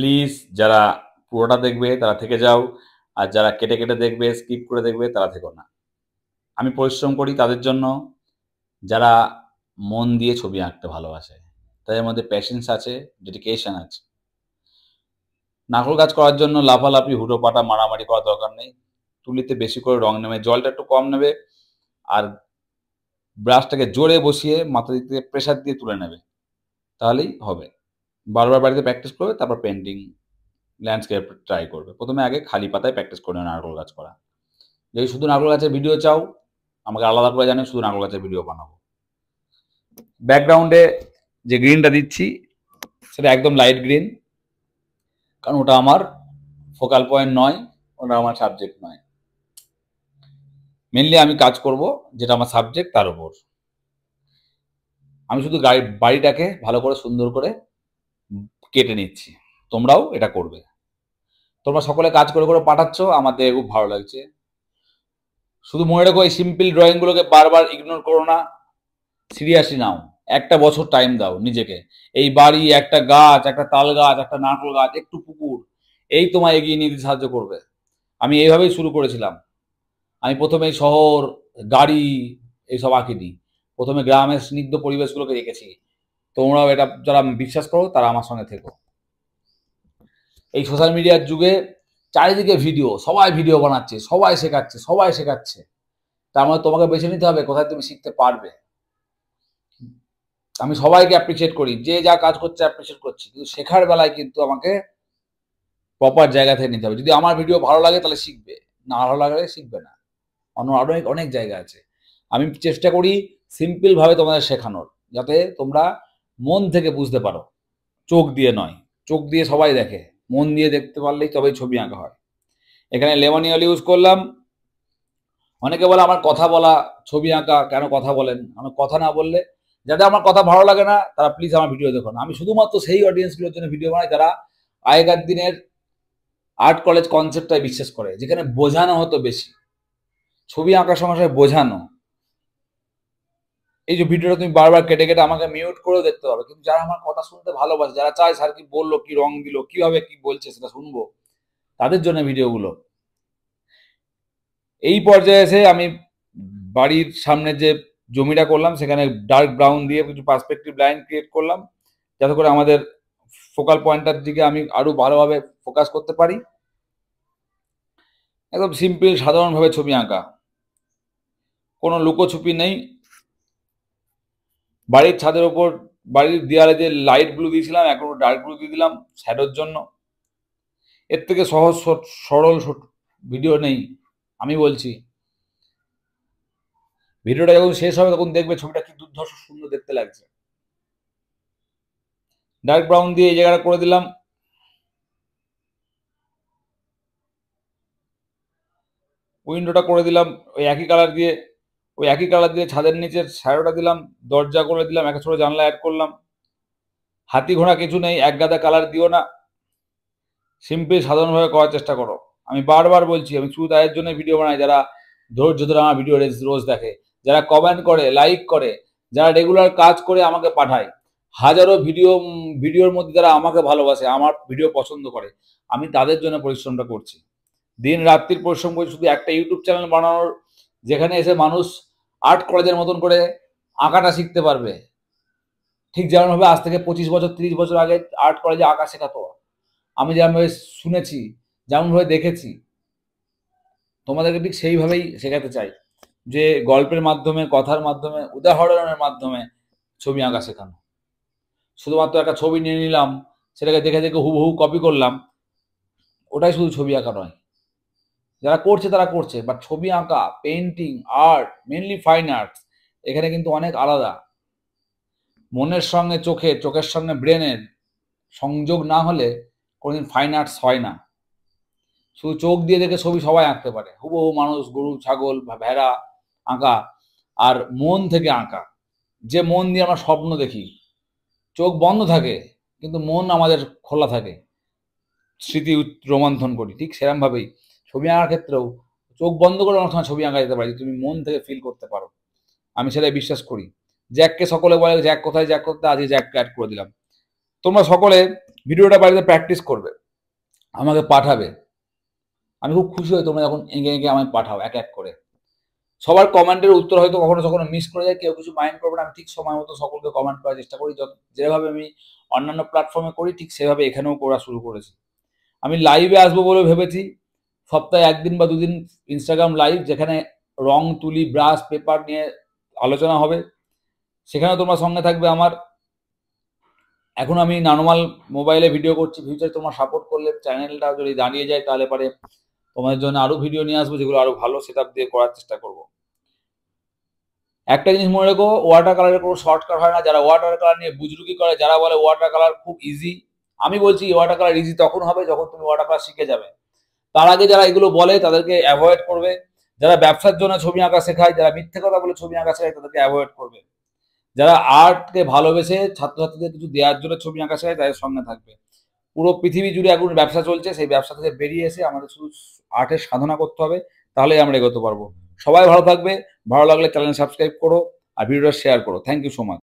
Please যারা পুরোটা দেখবে তারা থেকে যাও, আর যারা কেটে কেটে দেখবে, স্কিপ করে দেখবে তারা থেকো না। আমি পরিশ্রম করি তাদের জন্য যারা মন দিয়ে ছবি আঁকতে ভালোবাসে, তাদের মধ্যে প্যাশেন্স আছে, ডেডিকেশন আছে। নাকল কাজ করার জন্য লাফালাফি হুটোপাটা মারামারি করার দরকার নেই। তুলিতে বেশি করে রং নেবে, জলটা একটু কম নেবে, আর ব্রাশটাকে জোরে বসিয়ে মাথা দিক থেকে প্রেশার দিয়ে তুলে নেবে, তাহলেই হবে। বারবার বাড়িতে প্র্যাকটিস করবে, তারপর পেন্টিং ল্যান্ডস্কেপ ট্রাই করবে। প্রথমে আগে খালি পাতায় প্র্যাকটিস করে নারকেল গাছ করা। যদি শুধু নারকেল গাছের ভিডিও চাও, আমাকে আলাদা করে জানিয়ে শুধু নারকেল গাছের ভিডিও বানাবো। ব্যাকগ্রাউন্ডে যে গ্রিনটা দিচ্ছি সেটা একদম লাইট গ্রিন, কারণ ওটা আমার ফোকাল পয়েন্ট নয়, ওটা আমার সাবজেক্ট নয়। মেনলি আমি কাজ করব যেটা আমার সাবজেক্ট তার উপর। আমি শুধু বাড়িটাকে ভালো করে সুন্দর করে কেটে নিচ্ছি, তোমরাও এটা করবে। তোমরা সকলে কাজ করে করে পাঠাচ্ছ, আমার দেখে খুব ভালো লাগছে। শুধু মনে রেখো, এই সিম্পল ড্রয়িংগুলোকে বারবার ইগনোর করো না, সিরিয়াসলি নাও। একটা বছর টাইম দাও নিজেকে। এই বাড়ি, একটা গাছ, একটা তাল গাছ, একটা নারকেল গাছ, একটু পুকুর, এই তোমায় এগিয়ে নিয়ে যেতে সাহায্য করবে। আমি এইভাবেই শুরু করেছিলাম। আমি প্রথমে শহর, গাড়ি এইসব আঁকিনি, প্রথমে গ্রামের স্নিগ্ধ পরিবেশগুলোকে রেখেছি। তোমরাও এটা যারা বিশ্বাস করো তারা আমার সঙ্গে থেকো। এই সোশ্যাল মিডিয়ার যুগে চারিদিকে ভিডিও, সবাই ভিডিও বানাচ্ছে, সবাই শেখাচ্ছে। তার মানে তোমাকে বেছে নিতে হবে কোথায় তুমি শিখতে পারবে। আমি সবাইকে অ্যাপ্রিসিয়েট করি, যে যা কাজ করছে অ্যাপ্রিসিয়েট করছি, কিন্তু শেখার বেলায় কিন্তু আমাকে প্রপার জায়গা থেকে নিতে হবে। যদি আমার ভিডিও ভালো লাগে তাহলে শিখবে, না ভালো লাগলে শিখবে না। আরো অনেক জায়গা আছে। আমি চেষ্টা করি সিম্পল ভাবে তোমাদের শেখানোর, যাতে তোমরা মন থেকে বুঝতে পারো, চোখ দিয়ে নয়। চোখ দিয়ে সবাই দেখে, মন দিয়ে দেখতে পারলেই তবেই ছবি আঁকা হয়। এখানে লেমনিয়ল ইউজ করলাম। অনেকে বলে আমার কথা বলা ছবি আঁকা, কেন কথা বলেন? আমার কথা না বললে, যাদের আমার কথা ভালো লাগে না তারা প্লিজ আমার ভিডিও দেখো না। আমি শুধুমাত্র সেই অডিয়েন্সগুলোর জন্য ভিডিও বানাই যারা আগেকার দিনের আর্ট কলেজ কনসেপ্টটাই বিশ্বাস করে, যেখানে বোঝানো হতো বেশি। ছবি আঁকার সঙ্গে সঙ্গে বোঝানো। এই যে ভিডিওটা তুমি বারবার কেটে কেটে আমাকে মিউট করেও দেখতে পাবে, কিন্তু যারা আমার কথা শুনতে ভালোবাসে, যারা চায় স্যার কি বললো, কি রং দিল, কিভাবে কি বলছে সেটা শুনবো, তাদের জন্য ভিডিওগুলো। এই পর্যায়ে এসে আমি বাড়ির সামনে যে জমিটা করলাম সেখানে ডার্ক ব্রাউন দিয়ে কিছু পার্সপেক্টিভ লাইন ক্রিয়েট করলাম, যাতে করে আমাদের ফোকাল পয়েন্টটার দিকে আমি আরো ভালোভাবে ফোকাস করতে পারি। একদম সিম্পল সাধারণভাবে ছবি আঁকা, কোনো লুকোছুপি নেই। বাড়ির ছাদের ওপর, বাড়ির দেয়ালে যে লাইট ব্লু দিয়েছিলাম এখন ডার্ক ব্লু দিয়ে দিলাম শ্যাডোর জন্য। এর থেকে সহজ সরল ভিডিও নেই। আমি বলছি, ভিডিওটা যখন শেষ হবে তখন দেখবে ছবিটা কি দুর্ধর্ষ সুন্দর দেখতে লাগছে। ডার্ক ব্রাউন দিয়ে এই জায়গাটা করে দিলাম। উইন্ডোটা করে দিলাম ওই একই কালার দিয়ে। ছাদের নিচের শ্যাডোটা দিলাম, দরজা করে দিলাম, একটা ছোট জানলা অ্যাড করলাম। হাতি ঘোড়া কিছু নেই, এক গাদা কালার দিও না, সিম্পল সাধারণভাবে করার চেষ্টা করো। আমি বারবার বলছি, আমি শুধু তাদের জন্য ভিডিও বানাই যারা ধৈর্য ধরে আমার ভিডিও রোজ দেখে, যারা কমেন্ট করে, লাইক করে, যারা রেগুলার কাজ করে আমাকে পাঠায়। হাজারো ভিডিওর মধ্যে যারা আমাকে ভালোবাসে, আমার ভিডিও পছন্দ করে, আমি তাদের জন্য পরিশ্রমটা করছি। দিন রাত্রির পরিশ্রম করছি শুধু একটা ইউটিউব চ্যানেল বানানোর, যেখানে এসে মানুষ আর্ট কলেজের মতন করে আঁকাটা শিখতে পারবে। ঠিক যেমনভাবে আজ থেকে 25 বছর 30 বছর আগে আর্ট কলেজে আঁকা শেখাতো, আমি যেমনভাবে শুনেছি, যেমনভাবে দেখেছি, তোমাদেরকে ঠিক সেইভাবেই শেখাতে চাই। যে গল্পের মাধ্যমে, কথার মাধ্যমে, উদাহরণের মাধ্যমে ছবি আঁকা শেখানো। শুধুমাত্র একটা ছবি নিয়ে নিলাম, সেটাকে দেখে দেখে হুবহু কপি করলাম, ওটাই শুধু ছবি আঁকা নয়। যারা করছে তারা করছে, বাট ছবি আঁকা, painting, art, mainly fine arts, এখানে কিন্তু অনেক আলাদা। মনের সঙ্গে চোখের সঙ্গে ব্রেনের সংযোগ না হলে কোনোদিন ফাইন আর্টস হয় না। শুধু চোখ দিয়ে দেখে ছবি সবাই আঁকতে পারে, হুবহু মানুষ, গরু, ছাগল বা ভেড়া আঁকা। আর মন থেকে আঁকা, যে মন দিয়ে আমরা স্বপ্ন দেখি, চোখ বন্ধ থাকে কিন্তু মন আমাদের খোলা থাকে, স্মৃতি রোমন্থন করি। ঠিক সেরকমভাবেই ছবি আঁকার ক্ষেত্রেও চোখ বন্ধ করে অনেক সময় ছবি আঁকা যেতে পারে, তুমি মন থেকে ফিল করতে পারো। আমি সেটাই বিশ্বাস করি। জ্যাককে সকলে বলে জ্যাক কোথায়, আজকে জ্যাককে অ্যাড করে দিলাম। তোমরা সকলে ভিডিওটা বাড়িতে প্র্যাকটিস করবে, আমাকে পাঠাবে। আমি খুব খুশি হই তোমরা যখন এঁকে এঁকে আমায় পাঠাও এক এক করে। সবার কমেন্টের উত্তর হয়তো কখনো কখনো মিস করে যায়, কেউ কিছু মাইন্ড করবে না। আমি ঠিক সময় মতো সকলকে কমেন্ট করার চেষ্টা করি, যেভাবে আমি অন্যান্য প্ল্যাটফর্মে করি ঠিক সেভাবে এখানেও করা শুরু করেছি। আমি লাইভে আসবো বলে ভেবেছি, সপ্তাহে 1 দিন বা 2 দিন ইনস্টাগ্রাম লাইভ, যেখানে রং তুলি ব্রাশ পেপার নিয়ে আলোচনা হবে, সেখানেও তোমরা সঙ্গে থাকবে আমার। এখন আমি নর্মাল মোবাইলে ভিডিও করছি, ফিউচারে তোমরা সাপোর্ট করলে চ্যানেলটা যদি দাঁড়িয়ে যায় তাহলে পরে তোমাদের জন্য আরো ভিডিও নিয়ে আসবো, যেগুলো আরো ভালো সেটআপ দিয়ে করার চেষ্টা করব। একটা জিনিস মনে রেখো, ওয়াটার কালারের কোনো শর্টকাট হয় না। যারা ওয়াটার কালার নিয়ে বুজরুকি করে, যারা বলে ওয়াটার কালার খুব ইজি, আমি বলছি ওয়াটার কালার ইজি তখন হবে যখন তুমি ওয়াটার কালার শিখে যাবে। তার আগে যারা এগুলো বলে তাদেরকে অ্যাভয়েড করবে। যারা ব্যবসার জন্য ছবি আঁকা শেখায়, যারা মিথ্যে কথা বলে ছবি আঁকা শেখায়, তাদেরকে অ্যাভয়েড করবে। যারা আর্টকে ভালোবেসে ছাত্রছাত্রীদের কিছু দেওয়ার জন্য ছবি আঁকা শেখায়, তাদের সঙ্গে থাকবে। পুরো পৃথিবী জুড়ে এখন ব্যবসা চলছে, সেই ব্যবসা থেকে বেরিয়ে এসে আমাদের শুধু আর্টের সাধনা করতে হবে, তাহলেই আমরা এগোতে পারবো। সবাই ভালো থাকবে। ভালো লাগলে চ্যানেল সাবস্ক্রাইব করো আর ভিডিওটা শেয়ার করো। Thank you so much.